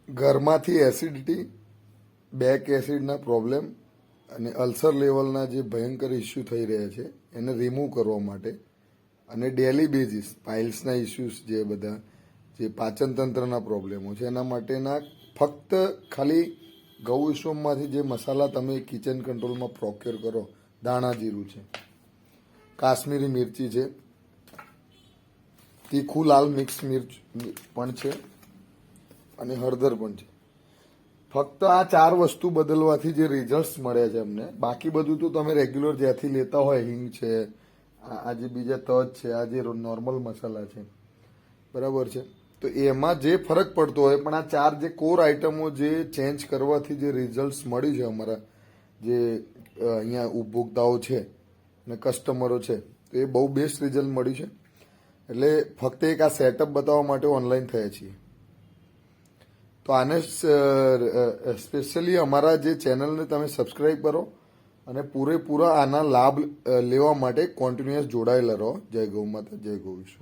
ઘરમાંથી acidity, back એસિડના problem અને ulcer લેવલના જે ભયંકર ઇસ્યુ થઈ રહ્યા છે એને રિમૂવ કરવા માટે અને ડેલી બેઝિસ પાઇલ્સના ઇસ્યુઝ જે બધા જે પાચન તંત્રના પ્રોબ્લેમો છે એના માટેના ફક્ત ખાલી ગૌ વિશ્વમાંથી જે મસાલા તમે કિચન કંટ્રોલમાં પ્રોક્યોર કરો, દાણા જીરું છે, કાશ્મીરી મિરચી છે, તીખું લાલ મિક્સ મિર્ચ પણ છે અને હળદર પણ છે. ફક્ત આ 4 વસ્તુ બદલવાથી જે રિઝલ્ટ મળે છે અમને, બાકી બધું તો તમે રેગ્યુલર જ્યાંથી લેતા હોય, હિંગ છે, આ જે બીજા તજ છે, આ જે નોર્મલ મસાલા છે, બરાબર છે, તો એમાં જે ફરક પડતો હોય, પણ આ 4 જે કોર આઇટમો જે ચેન્જ કરવાથી જે રિઝલ્ટ મળ્યું છે અમારા જે અહીંયા ઉપભોક્તાઓ છે અને કસ્ટમરો છે, તો એ બહુ બેસ્ટ રિઝલ્ટ મળ્યું છે. એટલે ફક્ત એક આ સેટઅપ બતાવવા માટે ઓનલાઈન થયા છીએ. તો આને સ્પેશિયલી અમારા જે ચેનલને તમે સબસ્ક્રાઈબ કરો અને પૂરેપૂરા આના લાભ લેવા માટે કોન્ટિન્યુઅસ જોડાયેલા રહો. જય ગૌ માતા, જય ગૌ વિશ્વ.